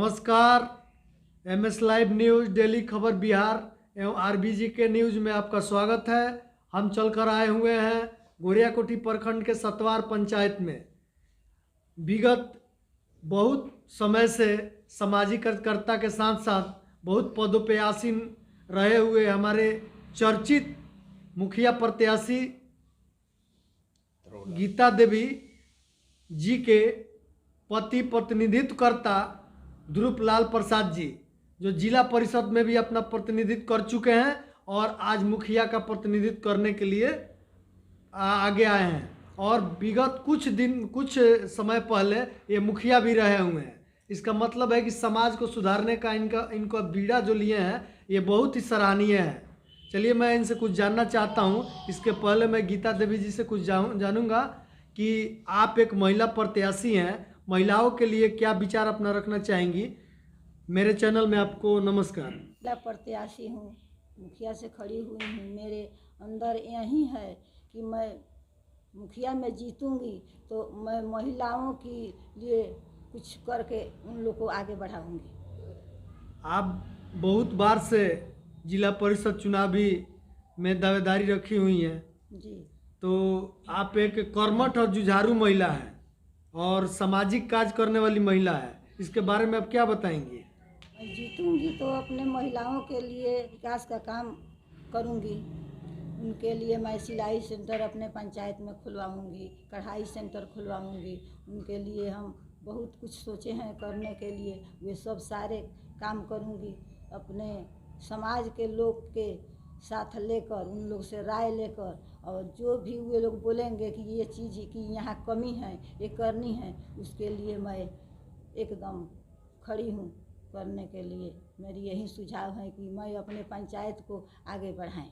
नमस्कार। MS live news daily खबर बिहार एवं RBG के न्यूज़ में आपका स्वागत है। हम चलकर आए हुए हैं गोरियाकोठी प्रखंड के सतवार पंचायत में। विगत बहुत समय से सामाजिक कार्यकर्ता के साथ साथ बहुत पदों पे आसीन रहे हुए हमारे चर्चित मुखिया प्रत्याशी गीता देवी जी के पति प्रतिनिधित्वकर्ता ध्रुवलाल प्रसाद जी, जो जिला परिषद में भी अपना प्रतिनिधित्व कर चुके हैं और आज मुखिया का प्रतिनिधित्व करने के लिए आगे आए हैं। और विगत कुछ समय पहले ये मुखिया भी रहे हुए हैं। इसका मतलब है कि समाज को सुधारने का इनका बीड़ा जो लिए हैं ये बहुत ही सराहनीय है। चलिए मैं इनसे कुछ जानना चाहता हूँ। इसके पहले मैं गीता देवी जी से कुछ जानूंगा कि आप एक महिला प्रत्याशी हैं, महिलाओं के लिए क्या विचार अपना रखना चाहेंगी। मेरे चैनल में आपको नमस्कार। महिला प्रत्याशी हूँ, मुखिया से खड़ी हुई हूँ। मेरे अंदर यही है कि मैं मुखिया में जीतूंगी तो मैं महिलाओं के लिए कुछ करके उन लोग को आगे बढ़ाऊंगी। आप बहुत बार से जिला परिषद चुनावी में दावेदारी रखी हुई हैं जी, तो आप एक कर्मठ और जुझारू महिला हैं और सामाजिक कार्य करने वाली महिला है। इसके बारे में आप क्या बताएंगी? मैं जीतूंगी तो अपने महिलाओं के लिए विकास का काम करूंगी। उनके लिए मैं सिलाई सेंटर अपने पंचायत में खुलवाऊंगी, कढ़ाई सेंटर खुलवाऊंगी। उनके लिए हम बहुत कुछ सोचे हैं करने के लिए, वे सब सारे काम करूंगी। अपने समाज के लोग के साथ लेकर, उन लोग से राय लेकर, और जो भी वे लोग बोलेंगे कि ये चीज़ की यहाँ कमी है, ये करनी है, उसके लिए मैं एकदम खड़ी हूँ करने के लिए। मेरी यही सुझाव है कि मैं अपने पंचायत को आगे बढ़ाएं।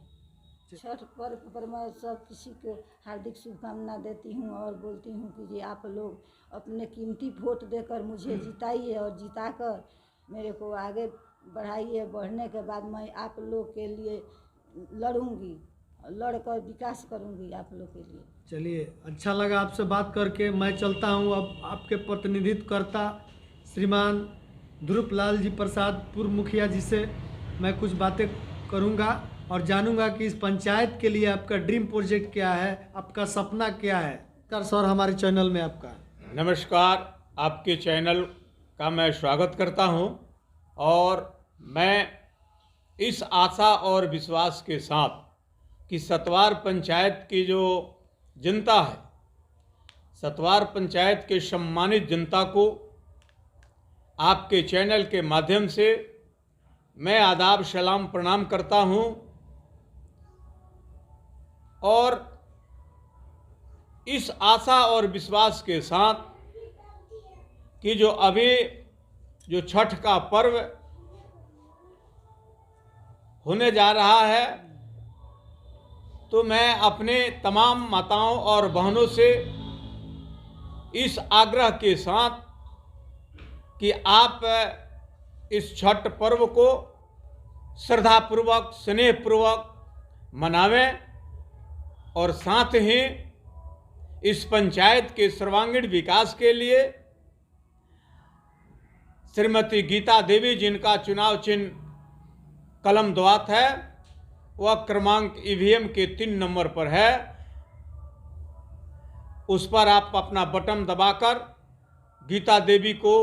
छठ पर्व पर मैं सब किसी को हार्दिक शुभकामना देती हूँ और बोलती हूँ कि जी आप लोग अपने कीमती वोट देकर मुझे जिताइए और जिताकर मेरे को आगे बढ़ाइए। बढ़ने के बाद मैं आप लोग के लिए लड़ूंगी, लड़कर विकास करूंगी आप लोग के लिए। चलिए, अच्छा लगा आपसे बात करके। मैं चलता हूँ अब आपके प्रतिनिधित्वकर्ता श्रीमान ध्रुवलाल जी प्रसाद पूर्व मुखिया जी से मैं कुछ बातें करूँगा और जानूंगा कि इस पंचायत के लिए आपका ड्रीम प्रोजेक्ट क्या है, आपका सपना क्या है। सर, हमारे चैनल में आपका नमस्कार। आपके चैनल का मैं स्वागत करता हूं और मैं इस आशा और विश्वास के साथ कि सतवार पंचायत की जो जनता है, सतवार पंचायत के सम्मानित जनता को आपके चैनल के माध्यम से मैं आदाब सलाम प्रणाम करता हूं और इस आशा और विश्वास के साथ कि जो छठ का पर्व होने जा रहा है, तो मैं अपने तमाम माताओं और बहनों से इस आग्रह के साथ कि आप इस छठ पर्व को श्रद्धापूर्वक, स्नेहपूर्वक मनावें और साथ ही इस पंचायत के सर्वांगीण विकास के लिए श्रीमती गीता देवी, जिनका चुनाव चिन्ह कलम द्वात है, वह क्रमांक EVM के 3 नंबर पर है, उस पर आप अपना बटन दबाकर गीता देवी को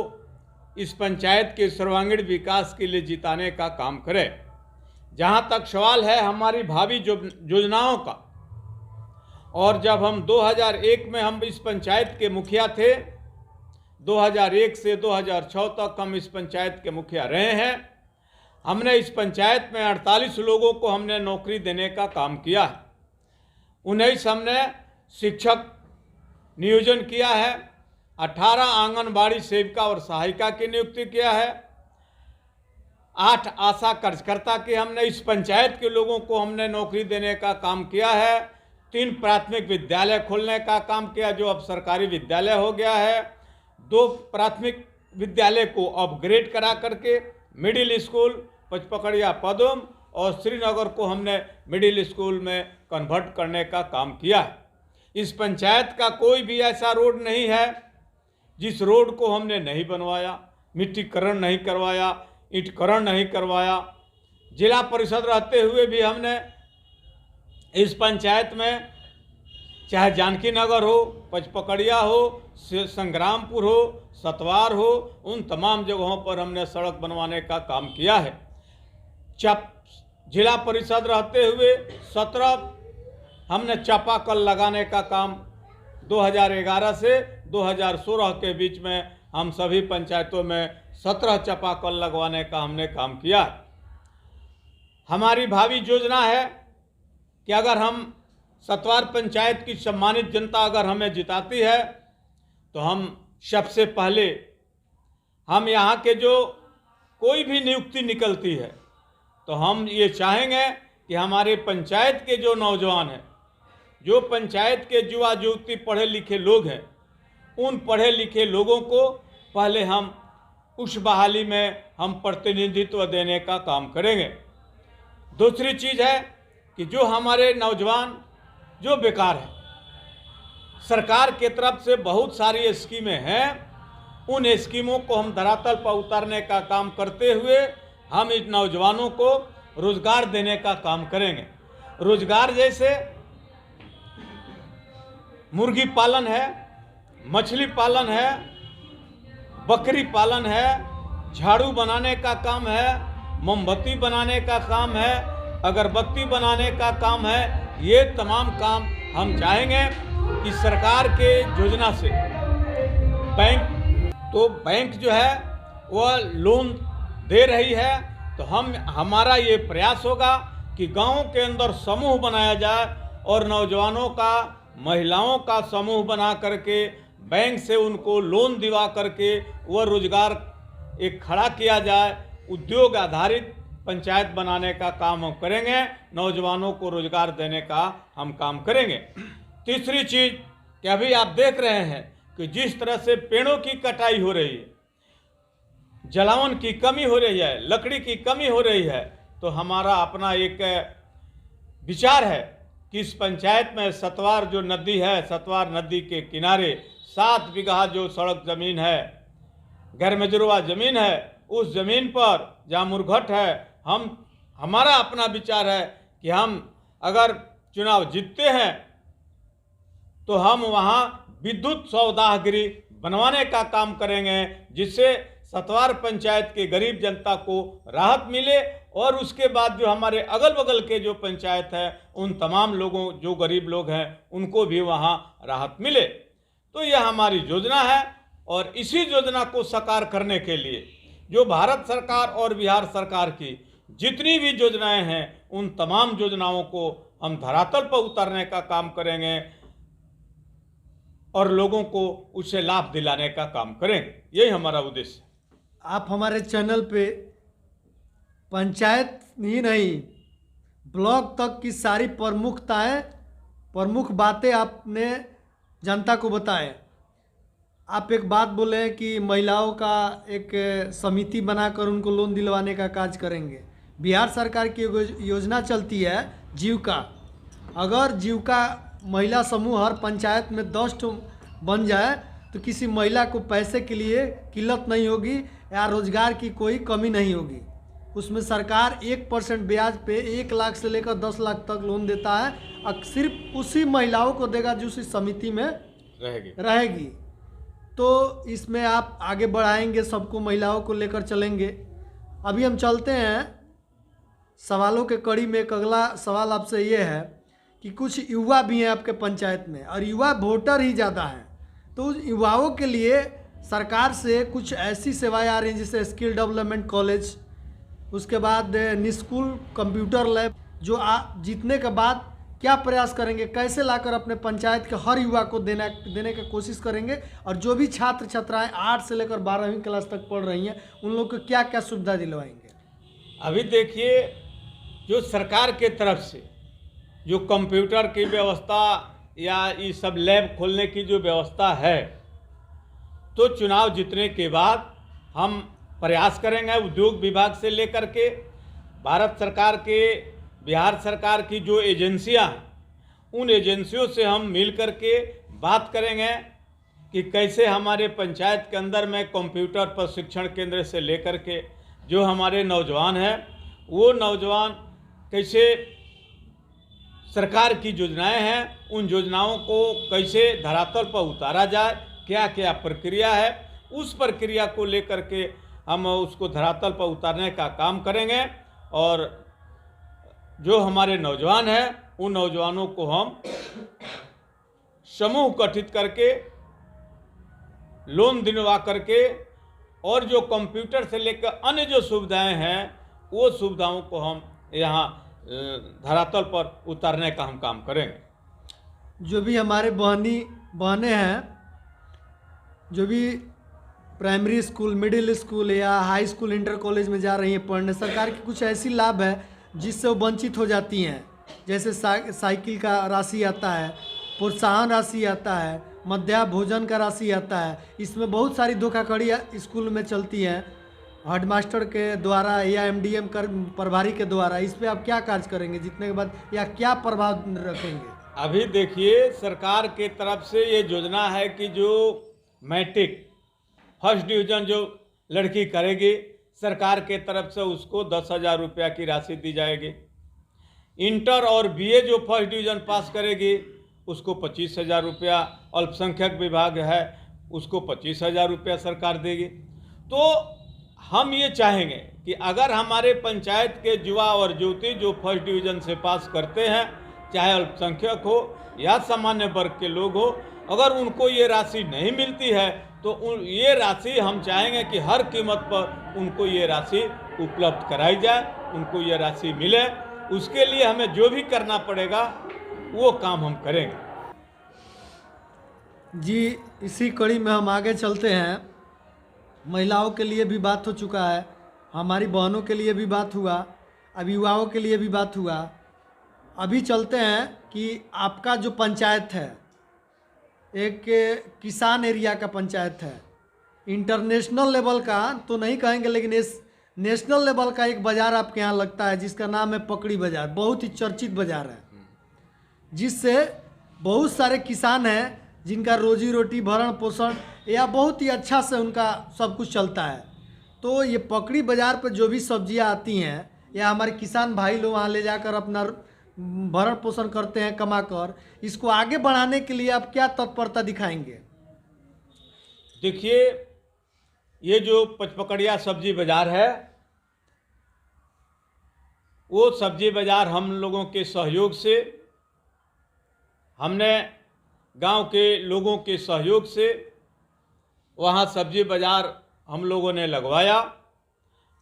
इस पंचायत के सर्वांगीण विकास के लिए जिताने का काम करें। जहाँ तक सवाल है हमारी भावी योजनाओं का, और जब हम 2001 में हम इस पंचायत के मुखिया थे, 2001 से 2006 तक हम इस पंचायत के मुखिया रहे हैं। हमने इस पंचायत में 48 लोगों को हमने नौकरी देने का काम किया है। 19 हमने शिक्षक नियोजन किया है, 18 आंगनबाड़ी सेविका और सहायिका की नियुक्ति किया है, 8 आशा कार्यकर्ता की हमने इस पंचायत के लोगों को हमने नौकरी देने का काम किया है, 3 प्राथमिक विद्यालय खोलने का काम किया जो अब सरकारी विद्यालय हो गया है, 2 प्राथमिक विद्यालय को अपग्रेड करा करके मिडिल स्कूल पचपकड़िया पदम और श्रीनगर को हमने मिडिल स्कूल में कन्वर्ट करने का काम किया है। इस पंचायत का कोई भी ऐसा रोड नहीं है जिस रोड को हमने नहीं बनवाया, मिट्टीकरण नहीं करवाया, ईंटकरण नहीं करवाया। जिला परिषद रहते हुए भी हमने इस पंचायत में चाहे जानकी नगर हो, पचपकड़िया हो, संग्रामपुर हो, सतवार हो, उन तमाम जगहों पर हमने सड़क बनवाने का काम किया है। जिला परिषद रहते हुए 17 हमने चापाकल लगाने का काम 2011 से 2016 के बीच में हम सभी पंचायतों में 17 चापाकल लगवाने का हमने काम किया है। हमारी भावी योजना है कि अगर हम सतवार पंचायत की सम्मानित जनता अगर हमें जिताती है तो हम सबसे पहले हम यहाँ के जो कोई भी नियुक्ति निकलती है तो हम ये चाहेंगे कि हमारे पंचायत के जो नौजवान हैं, जो पंचायत के युवा युवती पढ़े लिखे लोग हैं, उन पढ़े लिखे लोगों को पहले हम उस बहाली में हम प्रतिनिधित्व देने का काम करेंगे। दूसरी चीज़ है कि जो हमारे नौजवान जो बेकार हैं, सरकार के तरफ से बहुत सारी स्कीमें हैं, उन स्कीमों को हम धरातल पर उतारने का काम करते हुए हम इन नौजवानों को रोजगार देने का काम करेंगे। रोजगार जैसे मुर्गी पालन है, मछली पालन है, बकरी पालन है, झाड़ू बनाने का काम है, मोमबत्ती बनाने का काम है, अगरबत्ती बनाने का काम है। ये तमाम काम हम चाहेंगे कि सरकार के योजना से बैंक जो है वह लोन दे रही है, तो हमारा ये प्रयास होगा कि गाँव के अंदर समूह बनाया जाए और नौजवानों का, महिलाओं का समूह बना करके बैंक से उनको लोन दिवा करके वह रोजगार एक खड़ा किया जाए। उद्योग आधारित पंचायत बनाने का काम हम करेंगे, नौजवानों को रोजगार देने का हम काम करेंगे। तीसरी चीज़ कि अभी आप देख रहे हैं कि जिस तरह से पेड़ों की कटाई हो रही है, जलावन की कमी हो रही है, लकड़ी की कमी हो रही है, तो हमारा अपना एक विचार है कि इस पंचायत में सतवार जो नदी है, सतवार नदी के किनारे 7 बीघा जो सड़क ज़मीन है, गैरमजरूआ ज़मीन है, उस ज़मीन पर जहाँ मुरघट है, हमारा अपना विचार है कि हम अगर चुनाव जीतते हैं तो हम वहाँ विद्युत सौदागृह बनवाने का काम करेंगे, जिससे सतवार पंचायत के गरीब जनता को राहत मिले और उसके बाद जो हमारे अगल बगल के जो पंचायत है उन तमाम लोगों, जो गरीब लोग हैं, उनको भी वहाँ राहत मिले। तो यह हमारी योजना है और इसी योजना को साकार करने के लिए जो भारत सरकार और बिहार सरकार की जितनी भी योजनाएं हैं, उन तमाम योजनाओं को हम धरातल पर उतारने का काम करेंगे और लोगों को उससे लाभ दिलाने का काम करेंगे। यही हमारा उद्देश्य है। आप हमारे चैनल पे पंचायत ही नहीं, ब्लॉक तक की सारी प्रमुख बातें आपने जनता को बताएं। आप एक बात बोले कि महिलाओं का एक समिति बनाकर उनको लोन दिलवाने का काज करेंगे। बिहार सरकार की योजना चलती है जीविका। अगर जीविका महिला समूह हर पंचायत में 10 बन जाए तो किसी महिला को पैसे के लिए किल्लत नहीं होगी या रोजगार की कोई कमी नहीं होगी। उसमें सरकार 1% ब्याज पे 1 लाख से लेकर 10 लाख तक लोन देता है और सिर्फ उसी महिलाओं को देगा जो उसी समिति में रहेगी। तो इसमें आप आगे बढ़ाएंगे, सबको महिलाओं को लेकर चलेंगे। अभी हम चलते हैं सवालों के कड़ी में। एक अगला सवाल आपसे ये है कि कुछ युवा भी हैं आपके पंचायत में और युवा वोटर ही ज़्यादा हैं, तो उस युवाओं के लिए सरकार से कुछ ऐसी सेवाएं आ रही हैं जैसे स्किल डेवलपमेंट कॉलेज, उसके बाद निःशुल्क कंप्यूटर लैब, जो जीतने के बाद क्या प्रयास करेंगे, कैसे लाकर अपने पंचायत के हर युवा को देने की कोशिश करेंगे, और जो भी छात्र छात्राएं 8 से लेकर 12वीं क्लास तक पढ़ रही हैं उन लोग को क्या क्या सुविधा दिलवाएंगे। अभी देखिए, जो सरकार के तरफ से जो कंप्यूटर की व्यवस्था या ये सब लैब खोलने की जो व्यवस्था है, तो चुनाव जीतने के बाद हम प्रयास करेंगे उद्योग विभाग से लेकर के भारत सरकार के, बिहार सरकार की जो एजेंसियां हैं, उन एजेंसियों से हम मिल कर के बात करेंगे कि कैसे हमारे पंचायत के अंदर में कंप्यूटर प्रशिक्षण केंद्र से लेकर के जो हमारे नौजवान हैं वो नौजवान कैसे सरकार की योजनाएं हैं उन योजनाओं को कैसे धरातल पर उतारा जाए, क्या क्या प्रक्रिया है, उस प्रक्रिया को लेकर के हम उसको धरातल पर उतारने का काम करेंगे। और जो हमारे नौजवान हैं उन नौजवानों को हम समूह गठित करके लोन दिलवा करके और जो कंप्यूटर से लेकर अन्य जो सुविधाएं हैं वो सुविधाओं को हम यहाँ धरातल पर उतारने का हम काम करेंगे। जो भी हमारे बहनें हैं, जो भी प्राइमरी स्कूल, मिडिल स्कूल या हाई स्कूल, इंटर कॉलेज में जा रही हैं पढ़ने, सरकार की कुछ ऐसी लाभ है जिससे वो वंचित हो जाती हैं। जैसे साइकिल का राशि आता है, प्रोत्साहन राशि आता है, मध्याह्न भोजन का राशि आता है। इसमें बहुत सारी धोखाधड़ी स्कूल में चलती हैं हेडमास्टर के द्वारा या एमडीएम कर प्रभारी के द्वारा। इस पे आप क्या कार्य करेंगे जीतने के बाद, या क्या प्रभाव रखेंगे? अभी देखिए, सरकार के तरफ से ये योजना है कि जो मैट्रिक फर्स्ट डिवीजन जो लड़की करेगी, सरकार के तरफ से उसको 10,000 रुपया की राशि दी जाएगी। इंटर और बीए जो फर्स्ट डिवीजन पास करेगी उसको 25,000 रुपया, अल्पसंख्यक विभाग है उसको 25,000 रुपया सरकार देगी। तो हम ये चाहेंगे कि अगर हमारे पंचायत के युवा और युवती जो फर्स्ट डिवीजन से पास करते हैं, चाहे अल्पसंख्यक हो या सामान्य वर्ग के लोग हो, अगर उनको ये राशि नहीं मिलती है तो ये राशि हम चाहेंगे कि हर कीमत पर उनको ये राशि उपलब्ध कराई जाए, उनको ये राशि मिले। उसके लिए हमें जो भी करना पड़ेगा वो काम हम करेंगे। जी, इसी कड़ी में हम आगे चलते हैं। महिलाओं के लिए भी बात हो चुका है, हमारी बहनों के लिए भी बात हुआ, अब युवाओं के लिए भी बात हुआ। अभी चलते हैं कि आपका जो पंचायत है एक किसान एरिया का पंचायत है, इंटरनेशनल लेवल का तो नहीं कहेंगे लेकिन इस नेशनल लेवल का एक बाज़ार आपके यहाँ लगता है जिसका नाम है पकड़ी बाज़ार। बहुत ही चर्चित बाज़ार है जिससे बहुत सारे किसान हैं जिनका रोजी रोटी भरण पोषण या बहुत ही अच्छा से उनका सब कुछ चलता है। तो ये पकड़ी बाज़ार पर जो भी सब्जियां आती हैं या हमारे किसान भाई लोग वहाँ ले जाकर अपना भरण पोषण करते हैं कमा कर, इसको आगे बढ़ाने के लिए आप क्या तत्परता दिखाएंगे? देखिए, ये जो पचपकड़िया सब्जी बाज़ार है वो सब्जी बाज़ार हम लोगों के सहयोग से, हमने गांव के लोगों के सहयोग से वहाँ सब्जी बाज़ार हम लोगों ने लगवाया।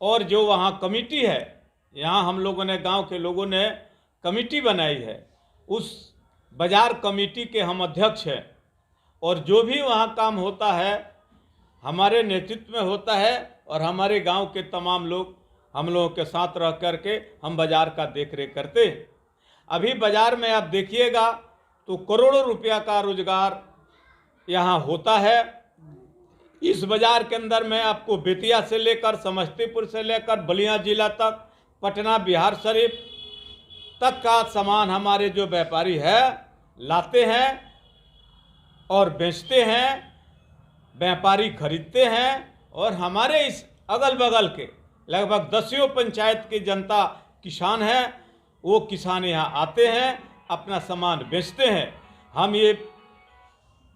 और जो वहाँ कमेटी है, यहाँ हम लोगों ने, गांव के लोगों ने कमेटी बनाई है, उस बाज़ार कमेटी के हम अध्यक्ष हैं। और जो भी वहाँ काम होता है हमारे नेतृत्व में होता है और हमारे गांव के तमाम लोग हम लोगों के साथ रह करके हम बाज़ार का देख रेख करते हैं। अभी बाज़ार में आप देखिएगा तो करोड़ों रुपया का रोजगार यहाँ होता है। इस बाज़ार के अंदर में आपको बेतिया से लेकर, समस्तीपुर से लेकर बलिया जिला तक, पटना, बिहार शरीफ तक का सामान हमारे जो व्यापारी है लाते हैं और बेचते हैं, व्यापारी खरीदते हैं। और हमारे इस अगल बगल के लगभग 10 पंचायत की जनता किसान है, वो किसान यहाँ आते हैं, अपना सामान बेचते हैं।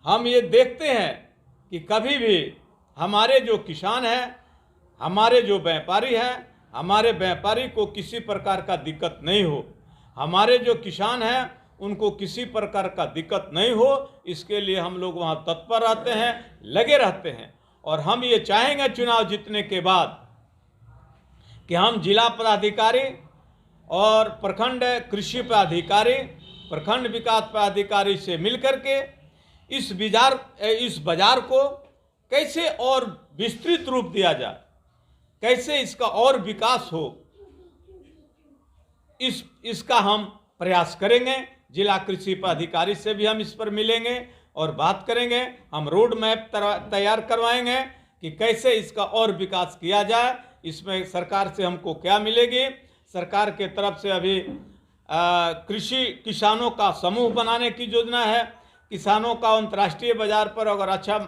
हम ये देखते हैं कि कभी भी हमारे जो किसान हैं, हमारे जो व्यापारी हैं, हमारे व्यापारी को किसी प्रकार का दिक्कत नहीं हो, हमारे जो किसान हैं उनको किसी प्रकार का दिक्कत नहीं हो, इसके लिए हम लोग वहाँ तत्पर रहते हैं, लगे रहते हैं। और हम ये चाहेंगे चुनाव जीतने के बाद कि हम जिला पदाधिकारी और प्रखंड कृषि पदाधिकारी, प्रखंड विकास पदाधिकारी से मिलकर के इस बाजार को कैसे और विस्तृत रूप दिया जाए, कैसे इसका और विकास हो, इसका हम प्रयास करेंगे। जिला कृषि पदाधिकारी से भी हम इस पर मिलेंगे और बात करेंगे। हम रोड मैप तैयार करवाएंगे कि कैसे इसका और विकास किया जाए। इसमें सरकार से हमको क्या मिलेगी। सरकार के तरफ से अभी कृषि किसानों का समूह बनाने की योजना है, किसानों का अंतर्राष्ट्रीय बाजार पर अगर अच्छा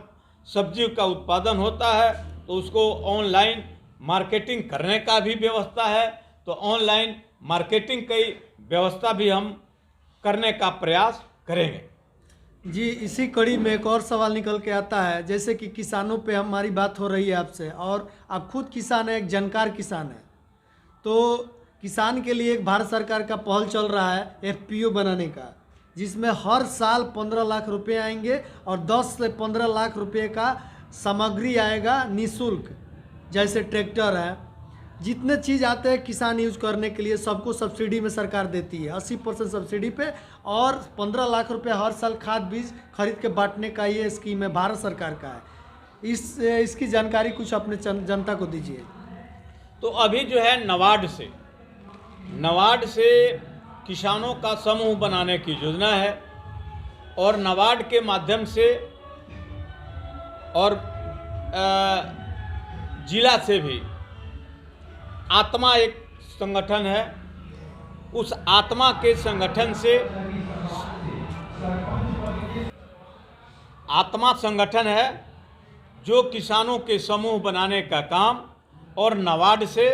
सब्जी का उत्पादन होता है तो उसको ऑनलाइन मार्केटिंग करने का भी व्यवस्था है, तो ऑनलाइन मार्केटिंग की व्यवस्था भी हम करने का प्रयास करेंगे। जी, इसी कड़ी में एक और सवाल निकल के आता है, जैसे कि किसानों पे हमारी बात हो रही है आपसे, और आप खुद किसान हैं, एक जानकार किसान हैं, तो किसान के लिए एक भारत सरकार का पहल चल रहा है एफपीओ बनाने का, जिसमें हर साल 15 लाख रुपए आएंगे और 10 से 15 लाख रुपए का सामग्री आएगा निःशुल्क, जैसे ट्रैक्टर है, जितने चीज़ आते हैं किसान यूज करने के लिए सबको सब्सिडी में सरकार देती है 80% सब्सिडी पे, और 15 लाख रुपए हर साल खाद बीज खरीद के बांटने का ये स्कीम है, भारत सरकार का है। इसकी जानकारी कुछ अपने जनता को दीजिए। तो अभी जो है नवाड से किसानों का समूह बनाने की योजना है, और नवाड के माध्यम से और जिला से भी आत्मा एक संगठन है, उस आत्मा के संगठन से आत्मा संगठन है जो किसानों के समूह बनाने का काम और नवाड से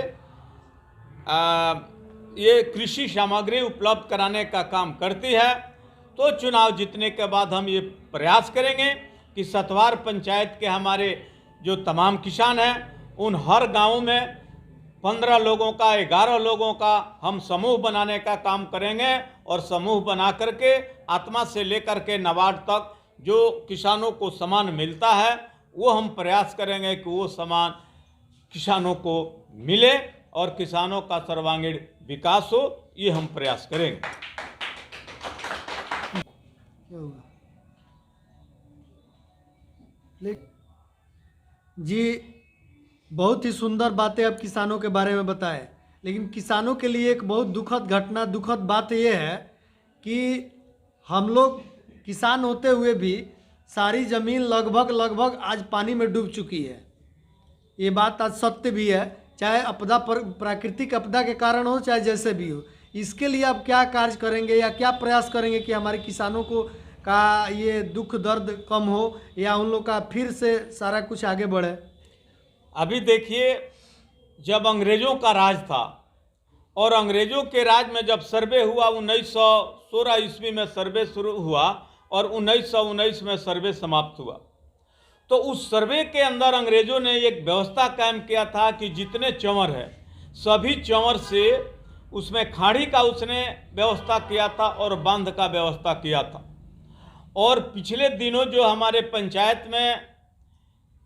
ये कृषि सामग्री उपलब्ध कराने का काम करती है। तो चुनाव जीतने के बाद हम ये प्रयास करेंगे कि सतवार पंचायत के हमारे जो तमाम किसान हैं उन हर गांव में 15 लोगों का 11 लोगों का हम समूह बनाने का काम करेंगे, और समूह बना करके आत्मा से लेकर के नवाड तक जो किसानों को सामान मिलता है वो हम प्रयास करेंगे कि वो सामान किसानों को मिले और किसानों का सर्वांगीण विकास हो, ये हम प्रयास करेंगे। जी, बहुत ही सुंदर बातें आप किसानों के बारे में बताएं, लेकिन किसानों के लिए एक बहुत दुखद बात यह है कि हम लोग किसान होते हुए भी सारी ज़मीन लगभग आज पानी में डूब चुकी है। ये बात आज सत्य भी है, चाहे आपदा पर प्राकृतिक आपदा के कारण हो चाहे जैसे भी हो। इसके लिए आप क्या कार्य करेंगे या क्या प्रयास करेंगे कि हमारे किसानों को का ये दुख दर्द कम हो या उन लोग का फिर से सारा कुछ आगे बढ़े? अभी देखिए, जब अंग्रेज़ों का राज था और अंग्रेज़ों के राज में जब सर्वे हुआ 1916 ईस्वी में सर्वे शुरू हुआ और 1919 में सर्वे समाप्त हुआ, तो उस सर्वे के अंदर अंग्रेज़ों ने एक व्यवस्था कायम किया था कि जितने चंवर हैं सभी चंवर से उसमें खाड़ी का उसने व्यवस्था किया था और बांध का व्यवस्था किया था। और पिछले दिनों जो हमारे पंचायत में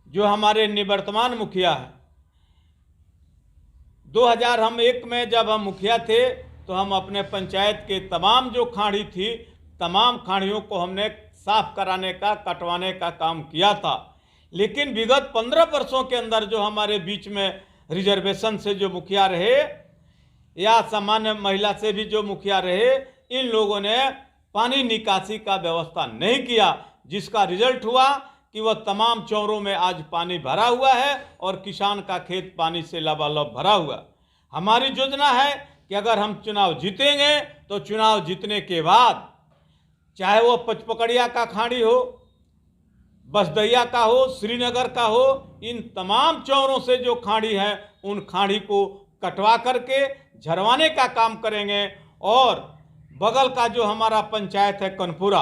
जो हमारे निवर्तमान मुखिया है, 2001 में जब हम मुखिया थे तो हम अपने पंचायत के तमाम जो खाड़ी थी तमाम खाड़ियों को हमने साफ कराने का कटवाने का काम किया था। लेकिन विगत 15 वर्षों के अंदर जो हमारे बीच में रिजर्वेशन से जो मुखिया रहे या सामान्य महिला से भी जो मुखिया रहे, इन लोगों ने पानी निकासी का व्यवस्था नहीं किया, जिसका रिजल्ट हुआ कि वह तमाम चौरों में आज पानी भरा हुआ है और किसान का खेत पानी से लबालब भरा हुआ। हमारी योजना है कि अगर हम चुनाव जीतेंगे तो चुनाव जीतने के बाद चाहे वो पचपकड़िया का खाड़ी हो, बसदैया का हो, श्रीनगर का हो, इन तमाम चौरों से जो खाड़ी है उन खाड़ी को कटवा करके झरवाने का काम करेंगे। और बगल का जो हमारा पंचायत है कनपुरा,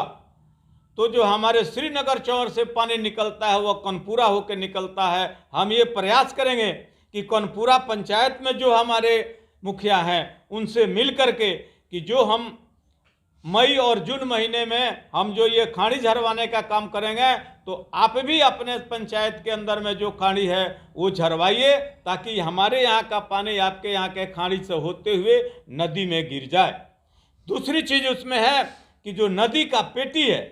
तो जो हमारे श्रीनगर चौर से पानी निकलता है वह कनपुरा होकर निकलता है। हम ये प्रयास करेंगे कि कनपुरा पंचायत में जो हमारे मुखिया हैं उनसे मिल करके कि जो हम मई और जून महीने में हम जो ये खाड़ी झरवाने का काम करेंगे, तो आप भी अपने पंचायत के अंदर में जो खाड़ी है वो झरवाइए, ताकि हमारे यहाँ का पानी आपके यहाँ के खाड़ी से होते हुए नदी में गिर जाए। दूसरी चीज़ उसमें है कि जो नदी का पेटी है,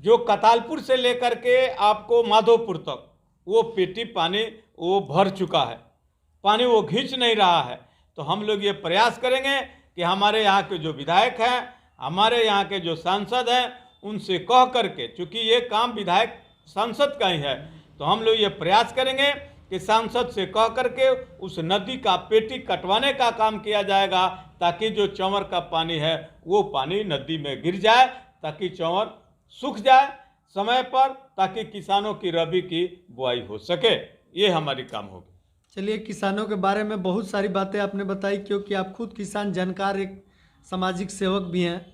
जो कतालपुर से लेकर के आपको माधोपुर तक, वो पेटी पानी वो भर चुका है, पानी वो खींच नहीं रहा है। तो हम लोग ये प्रयास करेंगे कि हमारे यहाँ के जो विधायक हैं, हमारे यहाँ के जो सांसद हैं, उनसे कह करके, चूँकि ये काम विधायक सांसद का ही है, तो हम लोग ये प्रयास करेंगे कि सांसद से कह करके उस नदी का पेटी कटवाने का काम किया जाएगा, ताकि जो चंवर का पानी है वो पानी नदी में गिर जाए, ताकि चंवर सूख जाए समय पर, ताकि किसानों की रबी की बुआई हो सके। ये हमारी काम होगी। चलिए, किसानों के बारे में बहुत सारी बातें आपने बताई, क्योंकि आप खुद किसान जानकार, एक सामाजिक सेवक भी हैं।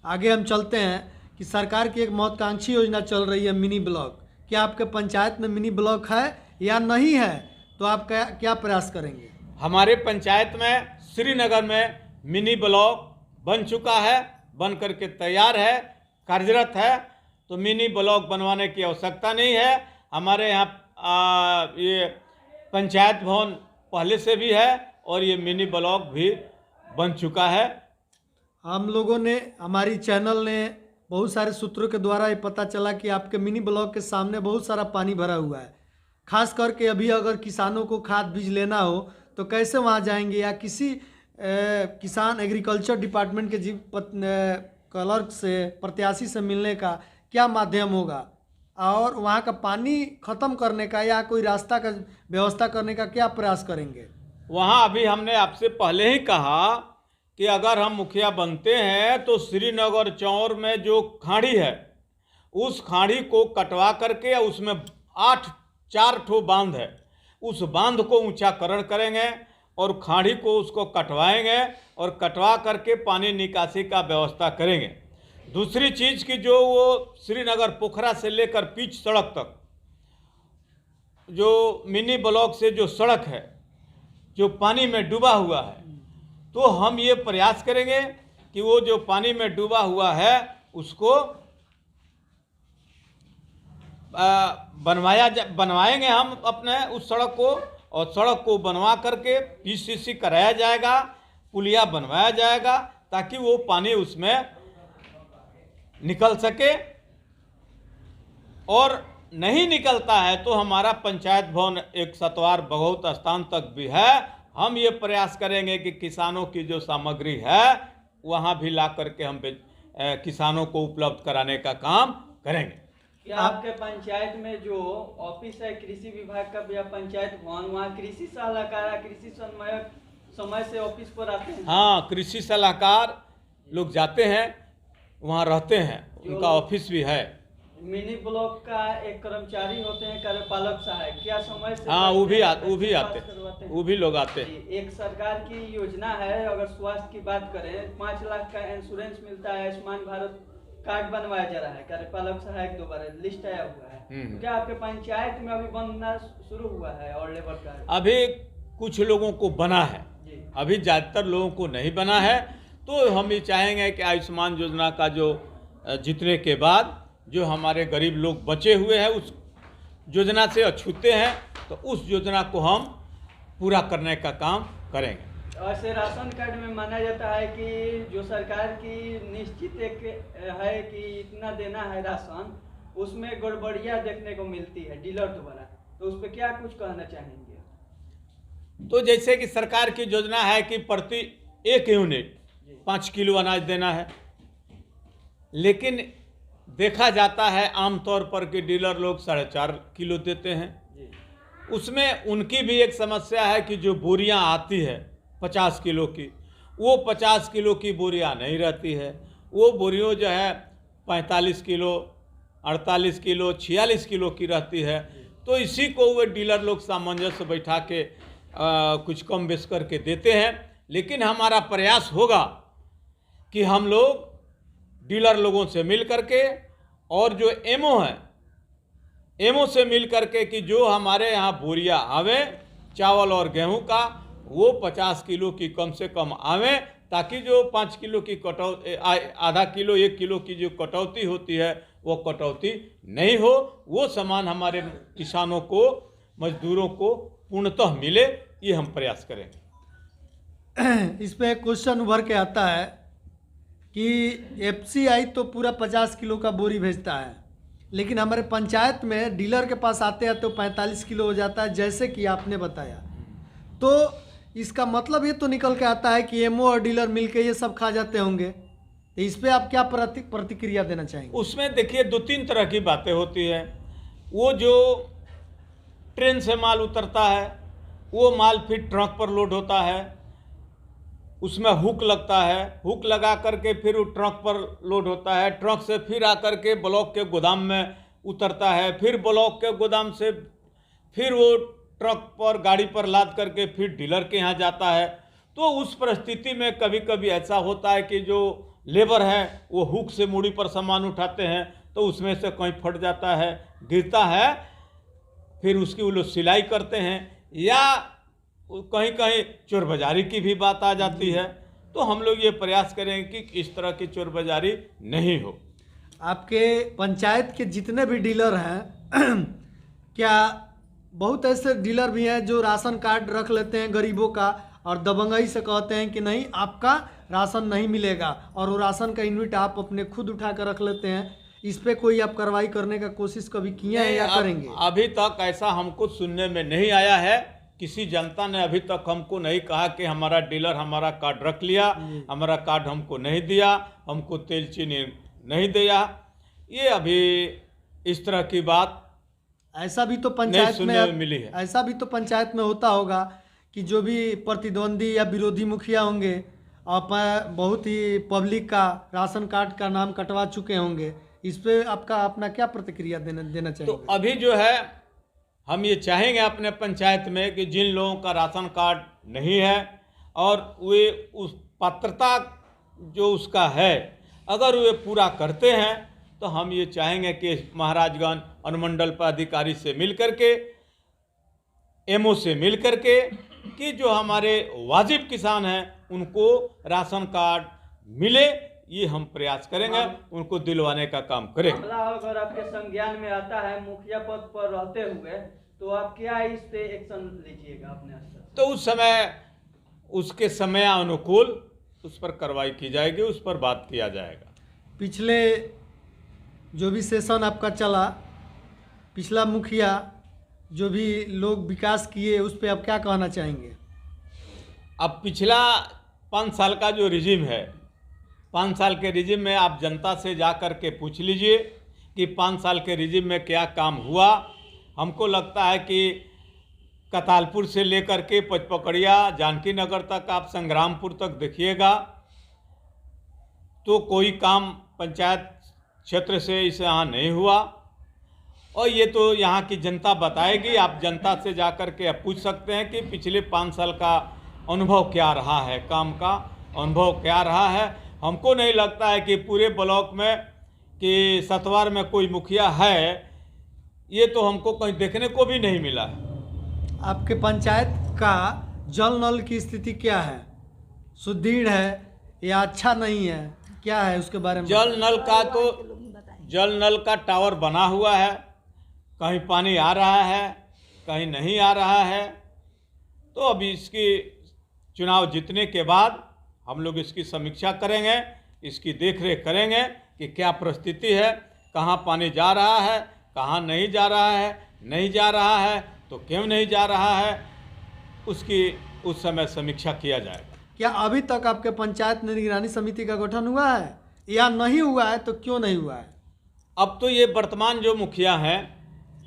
आगे हम चलते हैं कि सरकार की एक महत्वाकांक्षी योजना चल रही है मिनी ब्लॉक। क्या आपके पंचायत में मिनी ब्लॉक है या नहीं है, तो आप क्या प्रयास करेंगे? हमारे पंचायत में श्रीनगर में मिनी ब्लॉक बन चुका है, बन करके तैयार है, कार्यरत है। तो मिनी ब्लॉक बनवाने की आवश्यकता नहीं है। हमारे यहाँ ये पंचायत भवन पहले से भी है और ये मिनी ब्लॉक भी बन चुका है। हम लोगों ने, हमारी चैनल ने बहुत सारे सूत्रों के द्वारा ये पता चला कि आपके मिनी ब्लॉक के सामने बहुत सारा पानी भरा हुआ है। खास करके अभी अगर किसानों को खाद बीज लेना हो तो कैसे वहाँ जाएंगे, या किसी किसान एग्रीकल्चर डिपार्टमेंट के क्लर्क से, प्रत्याशी से मिलने का क्या माध्यम होगा, और वहाँ का पानी ख़त्म करने का या कोई रास्ता का व्यवस्था करने का क्या प्रयास करेंगे? वहाँ अभी हमने आपसे पहले ही कहा कि अगर हम मुखिया बनते हैं तो श्रीनगर चौर में जो खाड़ी है, उस खाड़ी को कटवा करके, उसमें 4 ठो बांध है, उस बांध को ऊंचाकरण करेंगे और खाड़ी को उसको कटवाएंगे और कटवा करके पानी निकासी का व्यवस्था करेंगे। दूसरी चीज़ की जो वो श्रीनगर पोखरा से लेकर पिच सड़क तक जो मिनी ब्लॉक से जो सड़क है जो पानी में डूबा हुआ है, तो हम ये प्रयास करेंगे कि वो जो पानी में डूबा हुआ है उसको बनवाएंगे हम अपने उस सड़क को, और सड़क को बनवा करके पीसीसी कराया जाएगा, पुलिया बनवाया जाएगा, ताकि वो पानी उसमें निकल सके। और नहीं निकलता है तो हमारा पंचायत भवन एक सतवार बहुत स्थान तक भी है। हम ये प्रयास करेंगे कि किसानों की जो सामग्री है वहाँ भी ला करके हम किसानों को उपलब्ध कराने का काम करेंगे। क्या आपके पंचायत में जो ऑफिस है कृषि विभाग का या पंचायत भवन, वहाँ कृषि सलाहकार, कृषि समन्वयक समय से ऑफिस पर आते हैं? हाँ, कृषि सलाहकार लोग जाते हैं, वहाँ रहते हैं, उनका ऑफिस भी है। मिनी ब्लॉक का एक कर्मचारी होते हैं कार्यपालक सहायक, क्या समय से? हाँ, वो भी आते हैं, वो भी लोग आते हैं। एक सरकार की योजना है, अगर स्वास्थ्य की बात करें, 5 लाख का इंश्योरेंस मिलता है, आयुष्मान भारत कार्ड बनवाया जा रहा है, कार्यपालक सहायक दोबारा लिस्ट आया हुआ है। तो क्या आपके पंचायत में अभी बनना शुरू हुआ है और लेबर कार्ड? अभी कुछ लोगों को बना है, अभी ज़्यादातर लोगों को नहीं बना है। तो हम ये चाहेंगे कि आयुष्मान योजना का जो जीतने के बाद जो हमारे गरीब लोग बचे हुए हैं उस योजना से अछूते हैं, तो उस योजना को हम पूरा करने का काम करेंगे। ऐसे राशन कार्ड में माना जाता है कि जो सरकार की निश्चित एक है कि इतना देना है राशन, उसमें गड़बड़ियाँ देखने को मिलती है डीलर द्वारा, तो उस पर क्या कुछ कहना चाहेंगे? तो जैसे कि सरकार की योजना है कि प्रति 1 यूनिट 5 किलो अनाज देना है, लेकिन देखा जाता है आमतौर पर कि डीलर लोग 4.5 किलो देते हैं। उसमें उनकी भी एक समस्या है कि जो बोरियां आती है 50 किलो की, वो 50 किलो की बोरियां नहीं रहती है, वो बोरियों जो है 45 किलो, 48 किलो, 46 किलो की रहती है। तो इसी को वे डीलर लोग सामंजस्य बैठा के कुछ कम बेच करके देते हैं। लेकिन हमारा प्रयास होगा कि हम लोग डीलर लोगों से मिल करके और जो एमओ है, एमओ से मिल करके कि जो हमारे यहाँ बोरिया आवे चावल और गेहूं का, वो 50 किलो की कम से कम आवे, ताकि जो 5 किलो की कटौती, आधा किलो 1 किलो की जो कटौती होती है वो कटौती नहीं हो, वो सामान हमारे किसानों को, मजदूरों को पूर्णतः मिले, ये हम प्रयास करेंगे। इस पे एक क्वेश्चन उभर के आता है कि एफसीआई तो पूरा 50 किलो का बोरी भेजता है, लेकिन हमारे पंचायत में डीलर के पास आते हैं तो 45 किलो हो जाता है, जैसे कि आपने बताया। तो इसका मतलब ये तो निकल के आता है कि एमओ और डीलर मिलके ये सब खा जाते होंगे। तो इस पे आप क्या प्रतिक्रिया देना चाहेंगे? उसमें देखिए 2-3 तरह की बातें होती है। वो जो ट्रेन से माल उतरता है, वो माल फिर ट्रक पर लोड होता है, उसमें हुक लगता है, हुक लगा करके फिर वो ट्रक पर लोड होता है, ट्रक से फिर आकर के ब्लॉक के गोदाम में उतरता है, फिर ब्लॉक के गोदाम से फिर वो ट्रक पर गाड़ी पर लाद करके फिर डीलर के यहाँ जाता है। तो उस परिस्थिति में कभी कभी ऐसा होता है कि जो लेबर है वो हुक से मूड़ी पर सामान उठाते हैं तो उसमें से कहीं फट जाता है, गिरता है, फिर उसकी वो लोग सिलाई करते हैं, या कहीं कहीं चोर बाजारी की भी बात आ जाती है। तो हम लोग ये प्रयास करेंगे कि इस तरह की चोर बाजारी नहीं हो। आपके पंचायत के जितने भी डीलर हैं क्या बहुत ऐसे डीलर भी हैं जो राशन कार्ड रख लेते हैं गरीबों का और दबंगई से कहते हैं कि नहीं आपका राशन नहीं मिलेगा, और वो राशन का यूनिट आप अपने खुद उठा कर रख लेते हैं? इस पे कोई आप कार्रवाई करने का कोशिश कभी किया है या करेंगे? अभी तक ऐसा हमको सुनने में नहीं आया है। किसी जनता ने अभी तक हमको नहीं कहा कि हमारा डीलर हमारा कार्ड रख लिया, हमारा कार्ड हमको नहीं दिया, हमको तेल चीनी नहीं दिया। ये अभी इस तरह की बात ऐसा भी तो नहीं पंचायत सुनने में मिली है। ऐसा भी तो पंचायत में होता होगा कि जो भी प्रतिद्वंदी या विरोधी मुखिया होंगे आप बहुत ही पब्लिक का राशन कार्ड का नाम कटवा चुके होंगे। इस पे आपका अपना क्या प्रतिक्रिया देना तो चाहिए? अभी जो है हम ये चाहेंगे अपने पंचायत में कि जिन लोगों का राशन कार्ड नहीं है और वे उस पात्रता जो उसका है अगर वे पूरा करते हैं तो हम ये चाहेंगे कि महाराजगंज अनुमंडल पदाधिकारी से मिल करके, एमओ से मिल करके कि जो हमारे वाजिब किसान हैं उनको राशन कार्ड मिले, ये हम प्रयास करेंगे, उनको दिलवाने का काम करेंगे। मामला अगर आपके संज्ञान में आता है मुखिया पद पर रहते हुए तो आप क्या इस पे एक्शन लीजिएगा अपने स्तर से? तो उस समय उसके समय अनुकूल उस पर कार्रवाई की जाएगी, उस पर बात किया जाएगा। पिछले जो भी सेशन आपका चला, पिछला मुखिया जो भी लोग विकास किए उस पर आप क्या कहना चाहेंगे? अब पिछला 5 साल का जो रिजिम है, 5 साल के रिजिम में आप जनता से जा कर के पूछ लीजिए कि 5 साल के रिजिम में क्या काम हुआ। हमको लगता है कि कतालपुर से लेकर के पचपकड़िया जानकी नगर तक, आप संग्रामपुर तक देखिएगा तो कोई काम पंचायत क्षेत्र से इस यहाँ नहीं हुआ। और ये तो यहाँ की जनता बताएगी, आप जनता से जा कर के आप पूछ सकते हैं कि पिछले 5 साल का अनुभव क्या रहा है, काम का अनुभव क्या रहा है। हमको नहीं लगता है कि पूरे ब्लॉक में कि सतवार में कोई मुखिया है, ये तो हमको कहीं देखने को भी नहीं मिला है। आपके पंचायत का जल नल की स्थिति क्या है? सुदृढ़ है या अच्छा नहीं है, क्या है उसके बारे में? जल नल का टावर बना हुआ है, कहीं पानी आ रहा है कहीं नहीं आ रहा है। तो अभी इसकी चुनाव जीतने के बाद हम लोग इसकी समीक्षा करेंगे, इसकी देखरेख करेंगे कि क्या परिस्थिति है, कहाँ पानी जा रहा है, कहाँ नहीं जा रहा है, नहीं जा रहा है तो क्यों नहीं जा रहा है, उसकी उस समय समीक्षा किया जाएगा। क्या अभी तक आपके पंचायत में निगरानी समिति का गठन हुआ है या नहीं हुआ है, तो क्यों नहीं हुआ है? अब तो ये वर्तमान जो मुखिया हैं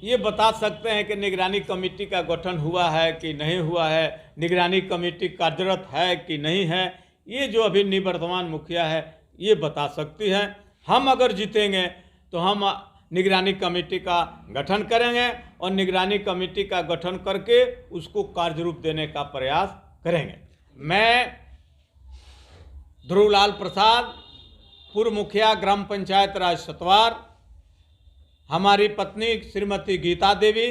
ये बता सकते हैं कि निगरानी कमेटी का गठन हुआ है कि नहीं हुआ है, निगरानी कमेटी कार्यरत है कि नहीं है। ये जो अभी निवर्तमान मुखिया है ये बता सकती है। हम अगर जीतेंगे तो हम निगरानी कमेटी का गठन करेंगे और निगरानी कमेटी का गठन करके उसको कार्यरूप देने का प्रयास करेंगे। मैं ध्रुवलाल प्रसाद, पूर्व मुखिया ग्राम पंचायत राज सतवार, हमारी पत्नी श्रीमती गीता देवी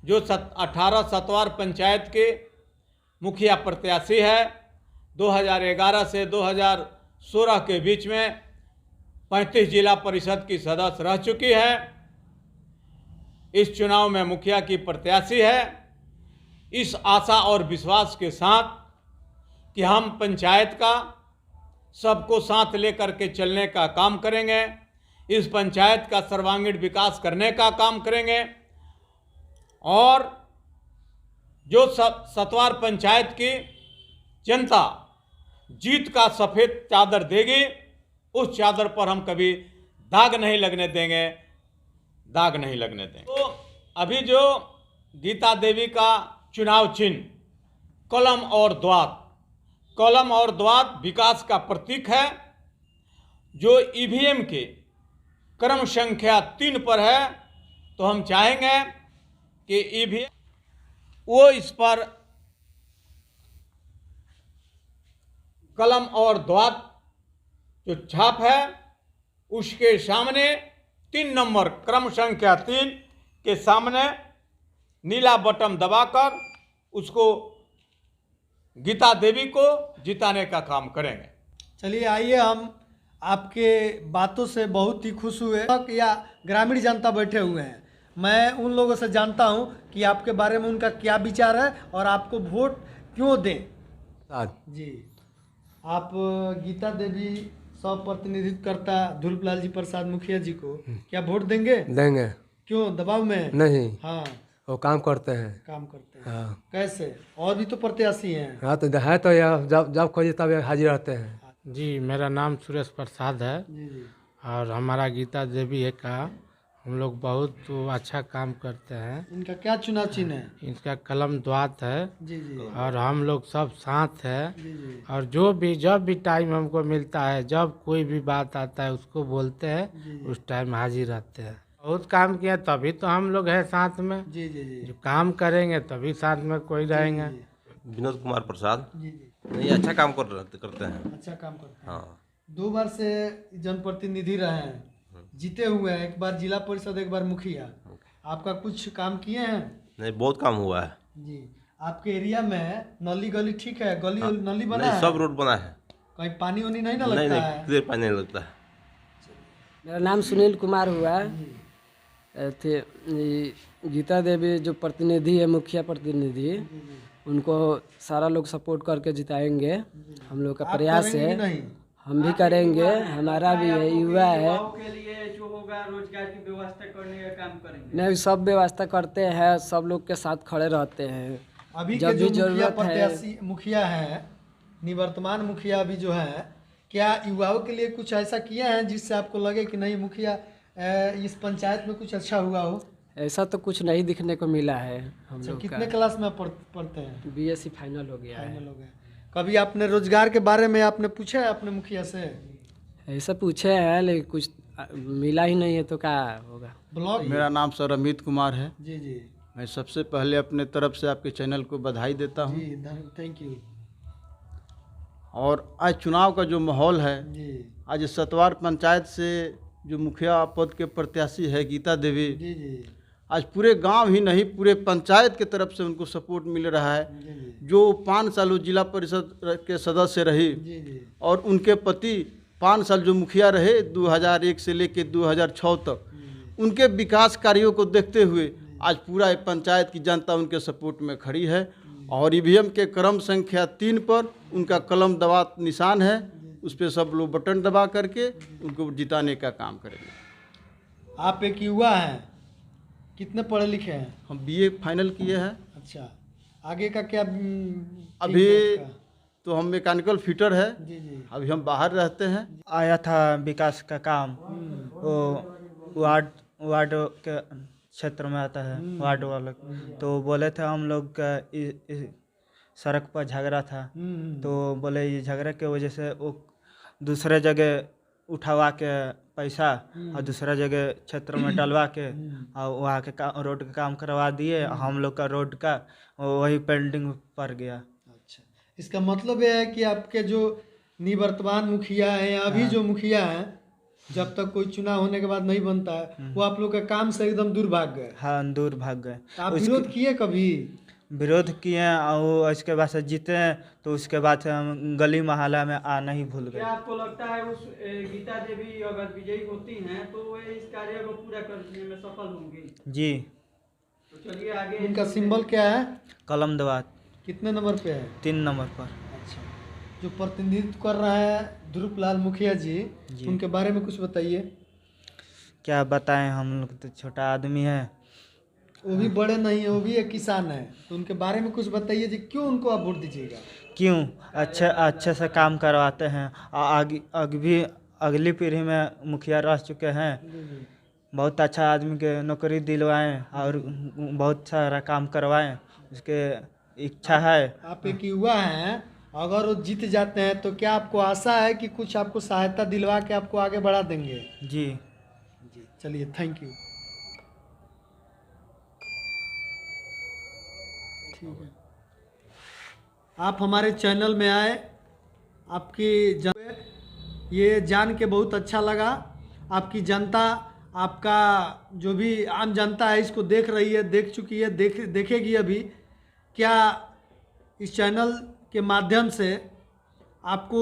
जो 18 सतवार पंचायत के मुखिया प्रत्याशी है, 2011 से 2016 के बीच में 35 जिला परिषद की सदस्य रह चुकी है, इस चुनाव में मुखिया की प्रत्याशी है। इस आशा और विश्वास के साथ कि हम पंचायत का सबको साथ लेकर के चलने का काम करेंगे, इस पंचायत का सर्वांगीण विकास करने का काम करेंगे और जो सतवार पंचायत की जनता जीत का सफ़ेद चादर देगी उस चादर पर हम कभी दाग नहीं लगने देंगे, दाग नहीं लगने देंगे। तो अभी जो गीता देवी का चुनाव चिन्ह कलम और द्वात, कलम और द्वात विकास का प्रतीक है। जो ईवीएम के क्रम संख्या 3 पर है, तो हम चाहेंगे कि ईवीएम वो इस पर कलम और द्वात जो छाप है उसके सामने 3 नंबर क्रम संख्या 3 के सामने नीला बटन दबाकर उसको गीता देवी को जिताने का काम करेंगे। चलिए आइए, हम आपके बातों से बहुत ही खुश हुए। या ग्रामीण जनता बैठे हुए हैं, मैं उन लोगों से जानता हूं कि आपके बारे में उनका क्या विचार है और आपको वोट क्यों दें। जी, आप गीता देवी सब प्रतिनिधित्व करता ध्रुपलाल जी प्रसाद मुखिया जी को क्या वोट देंगे? देंगे। क्यों, दबाव में? नहीं, हाँ, वो काम करते हैं। काम करते हैं। हाँ, कैसे? और भी तो प्रत्याशी हैं। हाँ तो है तो यह जब जब खोजे तब ये हाजिर रहते हैं। जी, मेरा नाम सुरेश प्रसाद है जी जी और हमारा गीता देवी है का हम लोग बहुत अच्छा काम करते हैं। इनका क्या चुनाव चिन्ह है? इनका कलम द्वात है जी जी और हम लोग सब साथ है। जी जी और जब भी टाइम हमको मिलता है, जब कोई भी बात आता है उसको बोलते हैं, उस टाइम हाजिर रहते हैं। बहुत काम किया तभी तो हम लोग हैं साथ में। जी जी जी जो काम करेंगे तभी साथ में कोई रहेंगे। विनोद कुमार प्रसाद। जी जी, नहीं, अच्छा काम करते हैं। अच्छा काम करते हैं। हाँ, 2 बार से जनप्रतिनिधि रहे हैं, जीते हुए हैं, एक बार जिला परिषद, एक बार मुखिया। आपका कुछ काम किए हैं? नहीं, बहुत काम हुआ है। जी, आपके एरिया में नली गली ठीक है? गली हाँ, नली बना नहीं, है? सब रोड बना है। कहीं पानी वानी नहीं ना नहीं लगता नहीं, है? क्लियर पानी नहीं लगता है। मेरा नाम सुनील कुमार हुआ। थे गीता देवी जो प्रतिनिधि है, मुखिया प्रतिनिधि, उनको सारा लोग सपोर्ट करके जिताएंगे। हम लोग का आप प्रयास करेंगे है, कि नहीं? हम भी करेंगे। हमारा भी है, युवा है। युवाओं के लिए जो होगा रोजगार की व्यवस्था करने का काम करेंगे। नहीं, सब व्यवस्था करते हैं, सब लोग के साथ खड़े रहते हैं। अभी जब के जो भी मुखिया जरूरत है। प्रत्याशी मुखिया है, निवर्तमान मुखिया अभी जो है, क्या युवाओं के लिए कुछ ऐसा किया है जिससे आपको लगे कि नहीं मुखिया इस पंचायत में कुछ अच्छा हुआ हो? ऐसा तो कुछ नहीं दिखने को मिला है। हम अच्छा, लोग कितने का क्लास में पढ़ते हैं? BSc फाइनल हो गया है। फाइनल हो गया। कभी आपने रोजगार के बारे में आपने पूछा है अपने मुखिया से? ऐसा पूछे हैं लेकिन कुछ मिला ही नहीं है, तो क्या होगा। ब्लॉक? मेरा नाम सर अमित कुमार है। जी जी मैं सबसे पहले अपने तरफ से आपके चैनल को बधाई देता हूं। जी, थैंक यू। और आज चुनाव का जो माहौल है, जी आज सतवार पंचायत से जो मुखिया पद के प्रत्याशी है गीता देवी, जी जी आज पूरे गांव ही नहीं पूरे पंचायत के तरफ से उनको सपोर्ट मिल रहा है। जी जी जो 5 साल वो जिला परिषद के सदस्य रही जी जी और उनके पति 5 साल जो मुखिया रहे 2001 से लेकर 2006 तक, उनके विकास कार्यों को देखते हुए आज पूरा पंचायत की जनता उनके सपोर्ट में खड़ी है। और ईवीएम के क्रम संख्या 3 पर उनका कलम दबा निशान है, उस पर सब लोग बटन दबा करके उनको जिताने का काम करेंगे। आप एक युवा हैं, कितने पढ़े लिखे हैं? हम BA फाइनल किए हैं। अच्छा, आगे का क्या अभी ठीक है आपका? तो हम मैकेनिकल फिटर है। जी जी अभी हम बाहर रहते हैं। आया था विकास का काम, वो वार्ड के क्षेत्र में आता है, वार्ड वाला। तो बोले थे हम लोग का सड़क पर झगड़ा था, तो बोले ये झगड़ा के वजह से वो दूसरे जगह उठवा के पैसा और दूसरा जगह क्षेत्र में डलवा के और वहाँ के रोड का काम करवा दिए। हम लोग का रोड का वही पेंडिंग पड़ गया। अच्छा, इसका मतलब यह है कि आपके जो निवर्तमान मुखिया हैं या अभी जो मुखिया हैं, जब तक कोई चुनाव होने के बाद नहीं बनता है, वो आप लोग के काम से एकदम दूर भाग गए। हाँ, दूर भाग गए। तो आप विरोध किए कभी? विरोध किए और उसके बाद से जीते हैं, तो उसके बाद से हम गली मोहल्ला में आना ही भूल क्या गए। आपको लगता है उस गीता देवी अगर विजयी होती हैं तो वे इस कार्य को पूरा करने में सफल होंगी? जी। तो चलिए आगे। उनका सिंबल क्या है? कलम दवात कितने नंबर पे है? 3 नंबर पर। अच्छा, जो प्रतिनिधित्व कर रहा है ध्रुपलाल मुखिया जी, उनके बारे में कुछ बताइए। क्या बताएं, हम लोग तो छोटा आदमी है। वो भी बड़े नहीं है, वो भी एक किसान है, तो उनके बारे में कुछ बताइए जी, क्यों उनको आप वोट दीजिएगा? क्यों? अच्छे से काम करवाते हैं। अगली पीढ़ी में मुखिया रह चुके हैं। बहुत अच्छा आदमी के नौकरी दिलवाएं और बहुत सारा काम करवाएं, उसके इच्छा है। आप एक युवा हैं अगर वो जीत जाते हैं तो क्या आपको आशा है कि कुछ आपको सहायता दिलवा के आपको आगे बढ़ा देंगे? जी। जी चलिए, थैंक यू। ठीक है, आप हमारे चैनल में आए, आपकी ये जान के बहुत अच्छा लगा। आपकी जनता, आपका जो भी आम जनता है इसको देख रही है, देख चुकी है, देखेगी अभी। क्या इस चैनल के माध्यम से आपको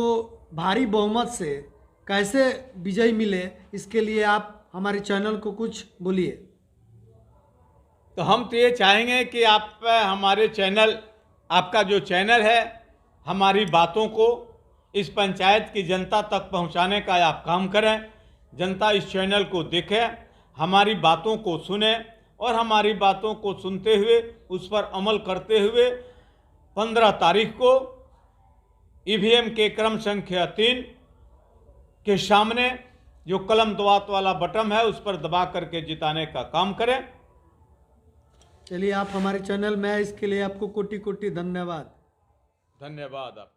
भारी बहुमत से कैसे विजय मिले, इसके लिए आप हमारे चैनल को कुछ बोलिए। तो हम तो ये चाहेंगे कि आप हमारे चैनल, आपका जो चैनल है, हमारी बातों को इस पंचायत की जनता तक पहुंचाने का आप काम करें। जनता इस चैनल को देखे, हमारी बातों को सुने और हमारी बातों को सुनते हुए उस पर अमल करते हुए 15 तारीख को ईवीएम के क्रम संख्या 3 के सामने जो कलम दबात वाला बटन है उस पर दबा करके जिताने का काम करें। चलिए, आप हमारे चैनल में आए इसके लिए आपको कोटि कोटि धन्यवाद। धन्यवाद आप।